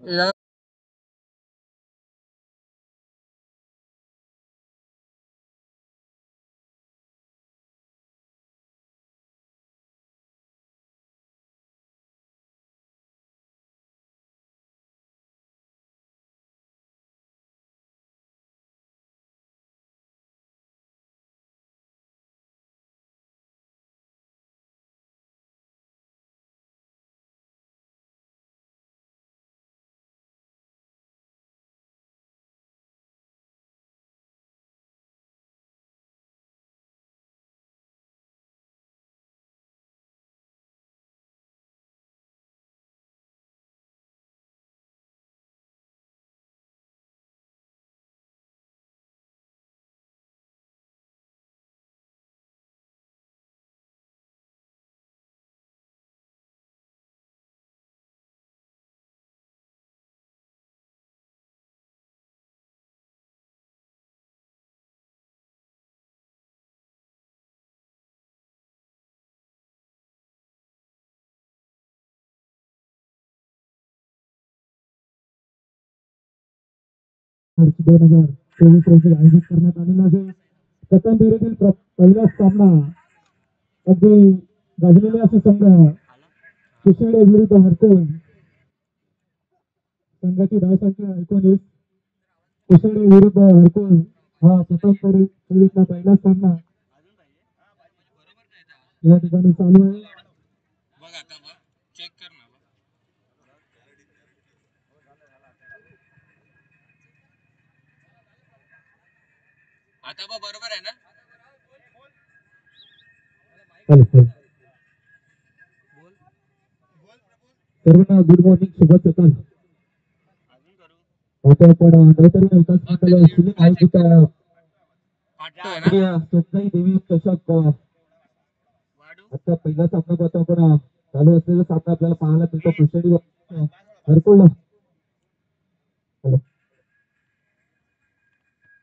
Yeah. March 2023 रोजी आयोजित करण्यात आलेला आहे. प्रथम फेरीतील पहिला सामना अगदी गाजलेले असे संघ कुशिडे विरुद्ध हरकोळ. संघाची धावसंख्या 19. कुशिडे विरुद्ध हरकोळ हा प्रथम फेरीतला पहिला सामना या ठिकाणी चालू आहे. आता बरोबर आहे ना. सर्वांना गुड मॉर्निंग, शुभ सकाळ. आता आपण नवतरुण विकास मंडळ सुनील आयोजित स्वप्नाई देवी चषक आता पहिला सामना पाहतो आपण. चालू असलेला सामना आपल्याला पाहायला मिळतो कुशेडी हरकुळ.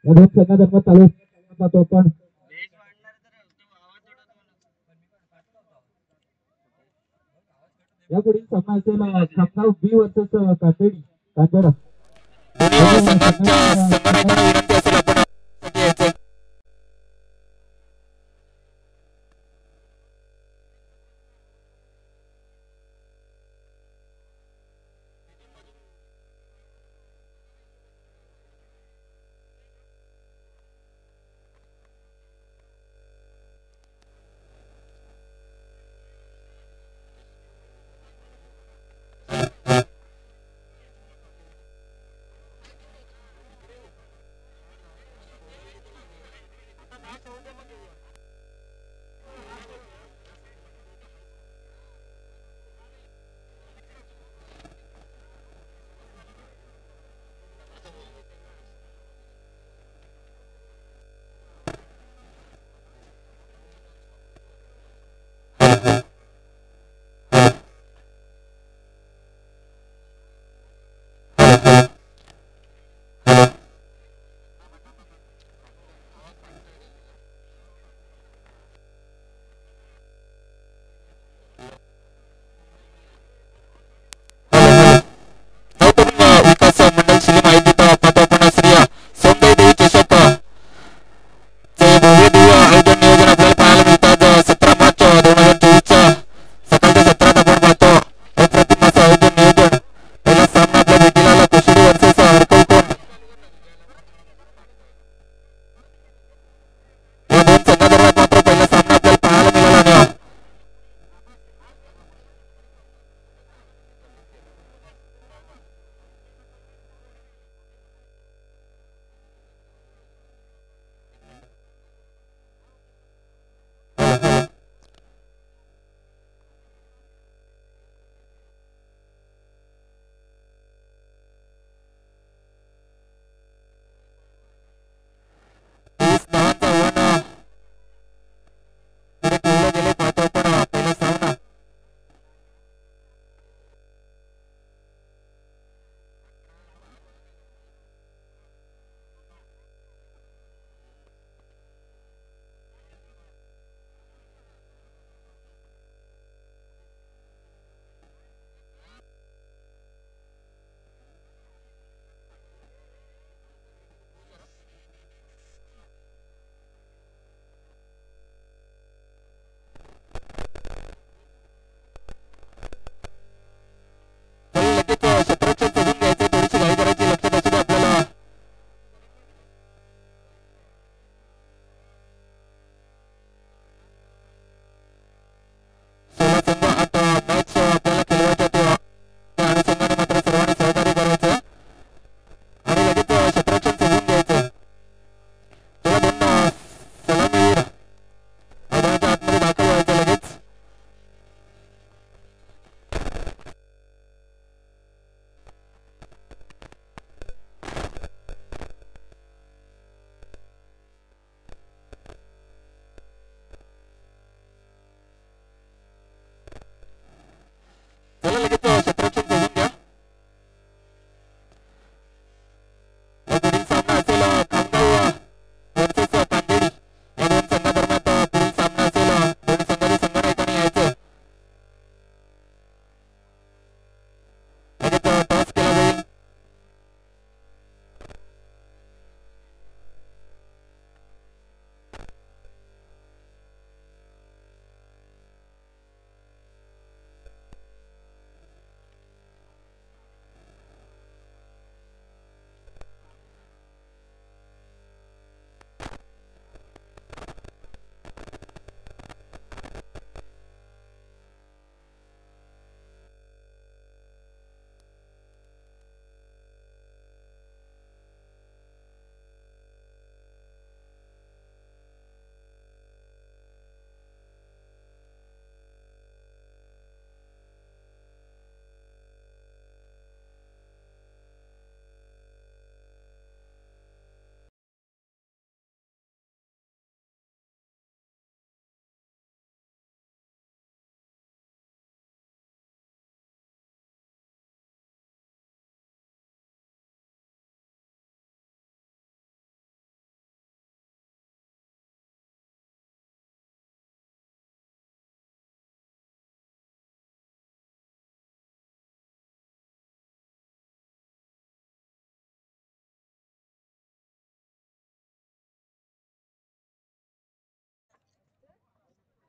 या दोन संघादरम्यान चालू पाहतो आपण. या पुढील सामना असेल खमगाव बी वर्सेस काटेडी कांजरा. संघटनांना विनंती असेल आपण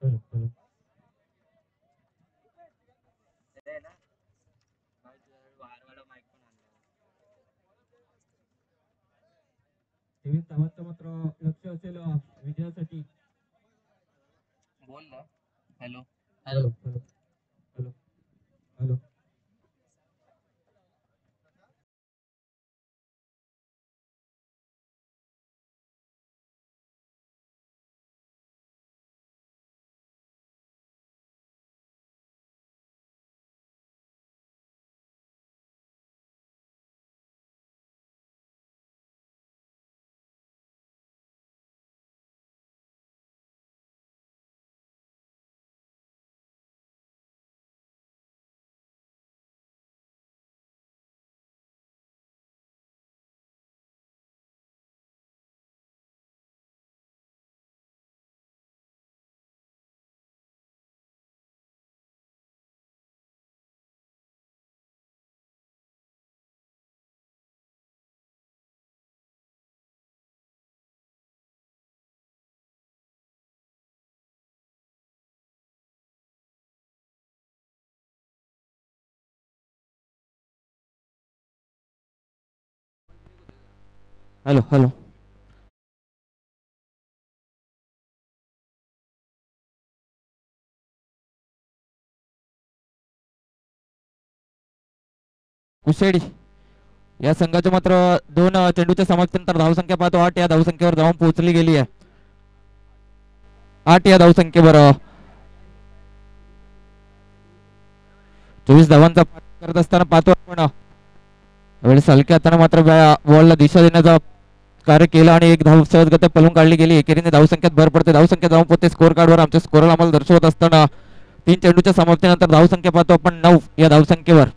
तेवीस धावांचं मात्र लक्ष असेल विजयासाठी. बोल ना. Hello. Hello hello hello hello. Hello hello. Kushedi या संघाचे मात्र दोन चेंडूच्या समाप्तीनंतर धावसंख्या पाहतो 8. या धावसंख्येवर धावून पोहोचली गेली आहे. 8 या धावसंख्येवर 24 धावांचा करत असताना पाहतो आपण वेळेस हलक्या हाताने मात्र बॉलला दिशा देण्याचा कार्य केलं आणि एक धाव सहजगत्या पळून काढली गेली. एकेरीने धावसंख्येत भर पडते. धावसंख्या धावून पोहोचते स्कोर कार्डवर आमच्या स्कोरला आम्हाला दर्शवत असताना 3 चेंडूच्या समाप्तीनंतर धावसंख्या पाहतो आपण 9 या धावसंख्येवर.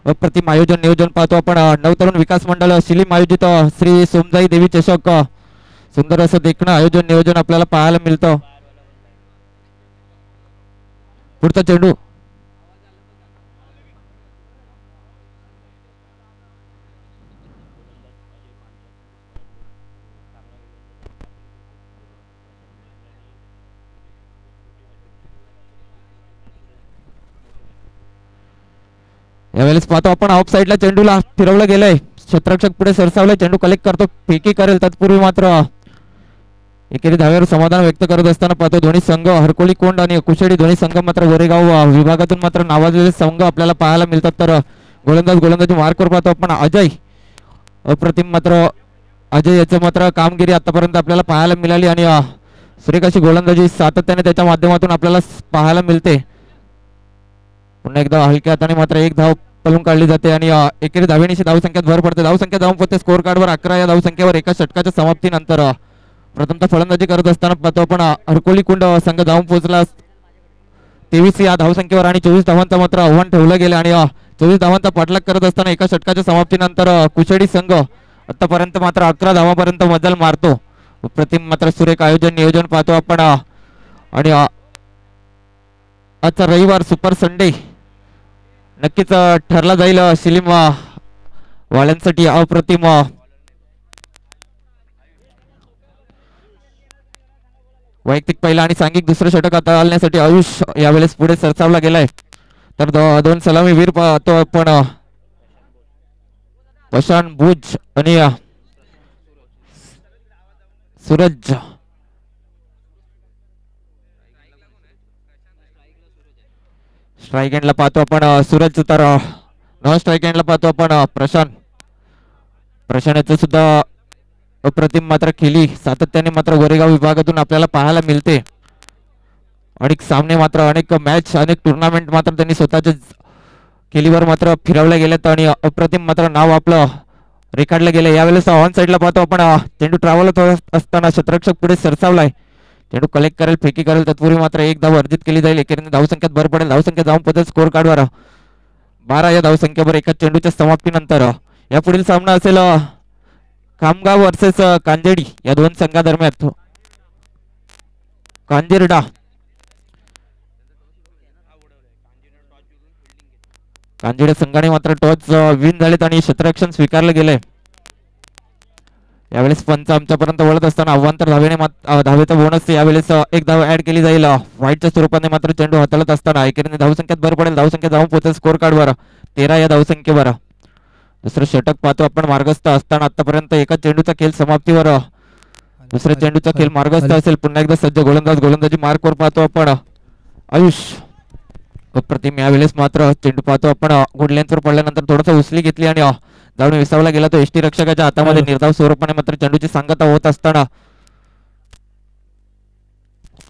अप्रतिम आयोजन नियोजन पाहतो आपण नवतरुण विकास मंडळ शिलीम आयोजित श्री सोमजाई देवी चषक. सुंदर असं देखणं आयोजन नियोजन आपल्याला पाहायला मिळतं. पुढचा चेंडू यावेळेस पाहतो आपण ऑफ साईडला चेंडूला फिरवलं गेलंय. क्षेत्ररक्षक पुढे सरसावलाय. चेंडू कलेक्ट करतो. फेकी करेल तत्पूर्वी मात्र एकेरी धाव्यावर समाधान व्यक्त करत असताना पाहतो दोन्ही संघ हरकोली कोंड आणि कुशेडी दोन्ही संघ मात्र गोरेगाव विभागातून मात्र नावाजलेले संघ आपल्याला पाहायला मिळतात. तर गोलंदाजी मार्कवर पाहतो आपण अजय. अप्रतिम मात्र अजय याचं मात्र कामगिरी आतापर्यंत आपल्याला पाहायला मिळाली आणि सुरेख अशी गोलंदाजी सातत्याने त्याच्या माध्यमातून आपल्याला पाहायला मिळते. पुन्हा एकदा हलक्या हाताने मात्र एक धाव पळून काढली जाते आणि एकेरी धावेनिशी धावसंख्येत भर पडते. धावसंख्या धावून पोहोचते स्कोर कार्डवर 11 या धावसंख्येवर एका षटकाच्या समाप्तीनंतर. प्रथमतः फलंदाजी करत असताना पाहतो आपण हरकोली कुंड संघ धावून पोहोचला 23 या धावसंख्येवर आणि 24 धावांचं मात्र आव्हान ठेवलं गेलं आणि 24 धावांचा पाठलाग करत असताना एका षटकाच्या समाप्तीनंतर कुशेडी संघ आतापर्यंत मात्र 11 धावांपर्यंत मजल मारतो. प्रतिम मात्र सुरेख आयोजन नियोजन पाहतो आपण आणि आजचा रविवार सुपर संडे नक्कीच ठरला जाईल शिलीम वाल्यांसाठी. अप्रतिम वैयक्तिक पहिला आणि सांघिक दुसरं षटक आता आणण्यासाठी आयुष यावेळेस पुढे सरसावला गेलाय. तर दोन सलामी वीर पाहतो आपण प्रशांत भुज आणि सूरज. स्ट्राईक एंडला पाहतो आपण सूरज. तर नॉन स्ट्राईक एंडला पाहतो आपण प्रशांत याचं सुद्धा अप्रतिम मात्र केली सातत्याने मात्र गोरेगाव विभागातून आपल्याला पाहायला मिळते. अनेक सामने मात्र अनेक मॅच अनेक टुर्नामेंट मात्र त्यांनी स्वतःच्या केलीवर मात्र फिरवल्या गेल्यात आणि अप्रतिम मात्र नाव आपलं रेखाडलं गेलं. यावेळेस ऑन साईडला पाहतो आपण चेंडू ट्रॅव्हल होत असताना क्षेत्ररक्षक पुढे सरसावलाय. चेंडू कलेक्ट करेल फेकी करेल तत्पूर्वी मात्र एक धाव अर्जित केली जाईल. एकेरीने धावसंख्येत भर पडेल. धावसंख्या जाऊन पोहोचेल स्कोर कार्डवर 12 या धावसंख्येवर एका चेंडूच्या समाप्तीनंतर. या पुढील सामना असेल खामगाव वर्सेस कांजेडी या दोन संघादरम्यान. कांजिरडा कांजिडा संघाने मात्र टॉस विन झालेत आणि क्षेत्ररक्षण स्वीकारलं गेलंय. यावेळेस पंच आमच्यापर्यंत वळत असताना अव्वांतर धावेने धावेचा बोनस यावेळेस एक धाव ऍड केली जाईल व्हाईटच्या स्वरूपाने मात्र चेंडू हाताळत असताना एकेरीने धावसंख्येत भर पडेल. धावसंख्या जाऊन पोहोचेल स्कोर कार्डवर 13 या धावसंख्येवर. दुसरं षटक पाहतो आपण मार्गस्थ असताना आतापर्यंत एका चेंडूचा खेळ समाप्तीवर. दुसऱ्या चेंडूचा खेळ मार्गस्थ असेल. पुन्हा एकदा सज्ज गोलंदाजी मार्कवर पाहतो आपण आयुष. अप्रतिम यावेळेस मात्र चेंडू पाहतो आपण गुड लेंथवर पडल्यानंतर थोडासा उचली घेतली आणि जाऊन विसावला गेला तो एसटी रक्षकाच्या हातामध्ये. निर्धाव स्वरूपाने मात्र चेंडूची सांगता होत असताना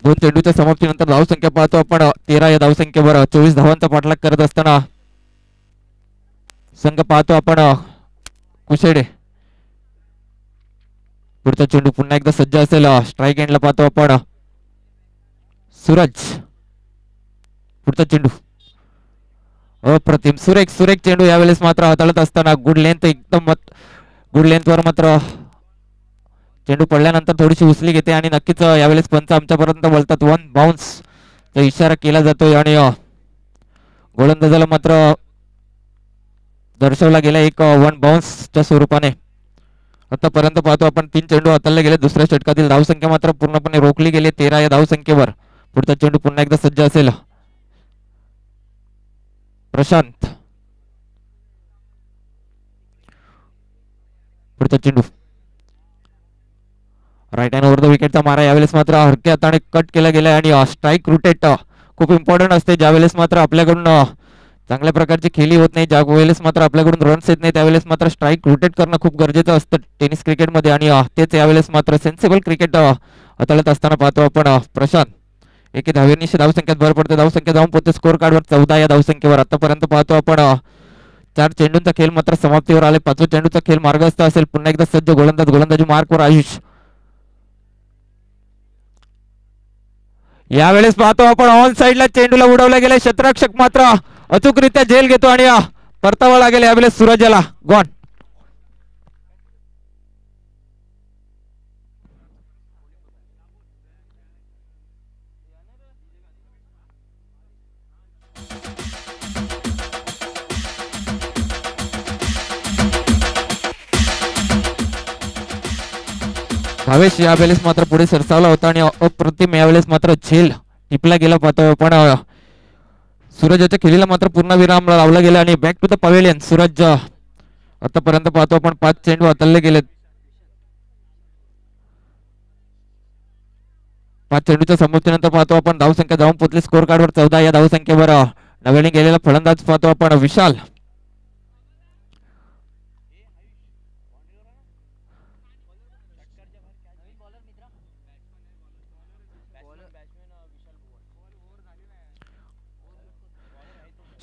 2 चेंडूच्या समाप्तीनंतर धावसंख्या पाहतो आपण 13 या धावसंख्येवर. 24 धावांचा पाठलाग करत असताना संघ पाहतो आपण कुशेडे. पुढचा चेंडू पुन्हा एकदा सज्ज असेल. स्ट्राईक एंडला पाहतो आपण सूरज. पुढचा चेंडू अप्रतिम सुरेख चेंडू यावेळेस मात्र हाताळत असताना गुड लेंथ एकदम गुड लेंथवर मात्र चेंडू पडल्यानंतर थोडीशी उचली घेते आणि नक्कीच यावेळेस पंच आमच्यापर्यंत बोलतात 1 बाउन्स चा इशारा केला जातोय आणि गोलंदाजाला मात्र दर्शवला गेला एक 1 बाउन्सच्या स्वरूपाने. आतापर्यंत पाहतो आपण 3 चेंडू हाताळले गेले. दुसऱ्या षटकातील धावसंख्या मात्र पूर्णपणे रोखली गेली 13 या धावसंख्येवर. पुढचा चेंडू पुन्हा एकदा सज्ज असेल. प्रशांत. पुढचा चेंडू राईट हँड ओव्हर द विकेटचा मारा यावेळेस मात्र हरक्या हाताने कट केला गेला आणि स्ट्राईक रोटेट खूप इम्पॉर्टंट असते. ज्यावेळेस मात्र आपल्याकडून चांगल्या प्रकारची खेळी होत नाही, ज्या वेळेस मात्र आपल्याकडून रन्स येत नाही त्यावेळेस मात्र स्ट्राईक रोटेट करणं खूप गरजेचं असतं टेनिस क्रिकेटमध्ये आणि तेच यावेळेस मात्र सेन्सिबल क्रिकेट हाताळत असताना पाहतो आपण प्रशांत. एके धावेनिशी धावसंख्येत भर पडते. धावसंख्या जाऊन पोहोचते स्कोर कार्डवर 14 या धावसंख्येवर. आतापर्यंत पाहतो आपण 4 चेंडूंचा खेळ मात्र समाप्तीवर आले. 5व्या चेंडूचा खेळ मार्गस्थ असेल. पुन्हा एकदा सज्ज गोलंदाजी मार्कवर आयुष. यावेळेस पाहतो आपण ऑन साइडला चेंडूला उडवला गेला. क्षेत्ररक्षक मात्र अचूकरित्या झेल घेतो आणि परतावा लागेल यावेळेस सूरजला. गॉन. भावेश यावेळेस मात्र पुढे सरसावला होता आणि अप्रतिम यावेळेस मात्र झेल टिपला गेला पाहतो पण सूरजच्या खेळीला मात्र पूर्ण विराम लावला गेला आणि back to the pavilion. Suraj आतापर्यंत पाहतो आपण 5 चेंडू हाताळले गेलेत. 5 चेंडूच्या समाप्तीनंतर पाहतो आपण धावसंख्या जाऊन पोहोचली स्कोर कार्डवर 14 या धावसंख्येवर. नव्याने गेलेला फलंदाज पाहतो आपण विशाल.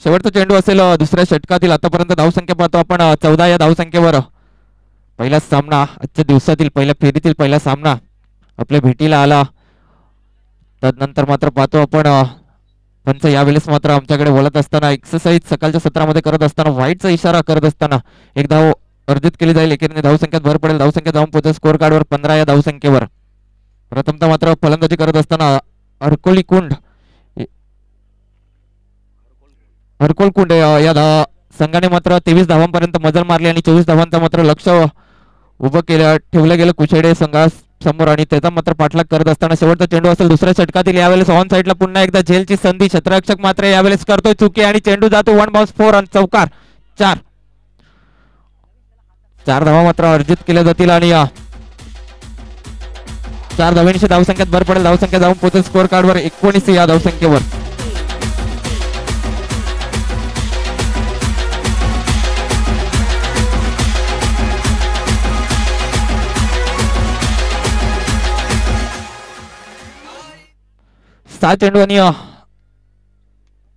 शेवटचा चेंडू असेल दुसऱ्या षटकातील. आतापर्यंत धावसंख्या पाहतो आपण 14 या धावसंख्येवर. पहिला सामना आजच्या दिवसातील पहिल्या फेरीतील पहिला सामना आपल्या भेटीला आला. तदनंतर मात्र पाहतो आपण पंच यावेळेस मात्र आमच्याकडे बोलत असताना एक्सरसाइज सकाळच्या सत्रामध्ये करत असताना व्हाईटचा इशारा करत असताना एक धाव अर्जित केली जाईल. एकेरीने धावसंख्येत भर पडेल. धावसंख्या जाऊन पोहोचेल स्कोर कार्डवर 15 या धावसंख्येवर. प्रथमतः मात्र फलंदाजी करत असताना हरकोल कुंड या संघाने मात्र 23 धावांपर्यंत मजल मारली आणि 24 धावांचा मात्र लक्ष उभं ठेवलं गेलं कुशेडे संघासमोर आणि त्याचा मात्र पाठलाग करत असताना शेवटचा चेंडू असेल दुसऱ्या षटकातील. यावेळेस ऑन साइडला पुन्हा एकदा झेलची संधी. क्षेत्ररक्षक मात्र यावेळेस करतोय चुकी आणि चेंडू जातो 1 बाउन्स 4 रन चौकार. 4 धावा मात्र अर्जित केल्या जातील आणि 4 धावांची धावसंख्येत भर पडेल. धावसंख्या जाऊन पोहोचेल स्कोर कार्डवर 19 या धावसंख्येवर. सात चेंडू आणि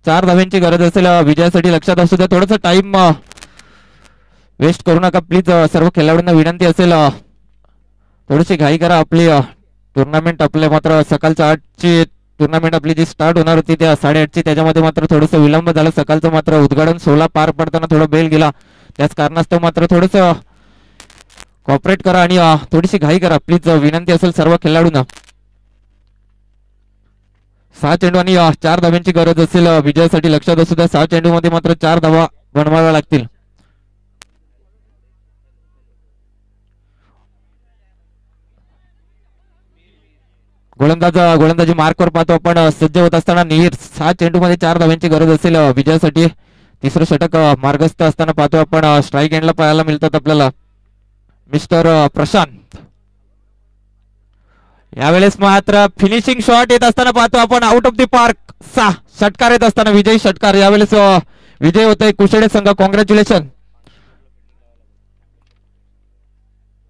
4 धाव्यांची गरज असेल विजयासाठी. लक्षात असू द्या थोडस टाइम वेस्ट करू नका प्लीज. सर्व खेळाडूंना विनंती असेल थोडीशी घाई करा. आपली टुर्नामेंट आपल्या मात्र सकाळच्या 8ची टुर्नामेंट आपली जी स्टार्ट होणार होती त्या 8:30ची त्याच्यामध्ये मात्र थोडस विलंब झाला. सकाळचं मात्र उद्घाटन 16 पार पडताना थोडा बेल गेला. त्याच कारणास्तव मात्र थोडस कॉपरेट करा आणि थोडीशी घाई करा प्लीज. विनंती असेल सर्व खेळाडूंना. 6 चेंडू आणि 4 धाव्यांची गरज असेल विजयासाठी. लक्षात असू द्या 6 चेंडू मध्ये मात्र 4 धावा बनवाव्या लागतील. गोलंदाजी मार्कवर पाहतो आपण सज्ज होत असताना नीर 6 चेंडूमध्ये 4 धावांची गरज असेल विजयासाठी. तिसरं षटक मार्गस्थ असताना पाहतो आपण स्ट्राईक एंडला पाहायला मिळतात आपल्याला मिस्टर प्रशांत. यावेळेस मात्र फिनिशिंग शॉट येत असताना पाहतो आपण आउट ऑफ द पार्क. 6 षटकार येत असताना विजयी षटकार. यावेळेस विजय होतोय कुशेडे संघ. कॉंग्रॅच्युलेशन.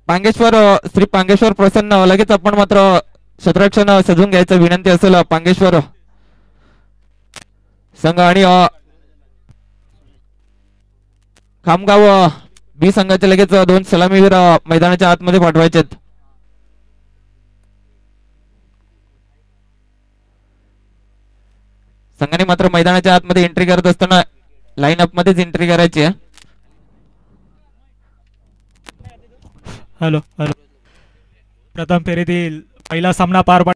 श्री पांगेश्वर प्रसन्न लगेच आपण मात्र क्षेत्ररक्षण सजून घ्यायचं विनंती असेल पांगेश्वर संघ आणि खामगाव बी संघाचे लगेच 2 सलामीवीर मैदानाच्या आतमध्ये पाठवायचे. संघाने मात्र मैदानाच्या आतमध्ये एंट्री करत असताना लाईन अप मध्येच एंट्री करायची आहे. Hello hello. प्रथम फेरीतील पहिला सामना पार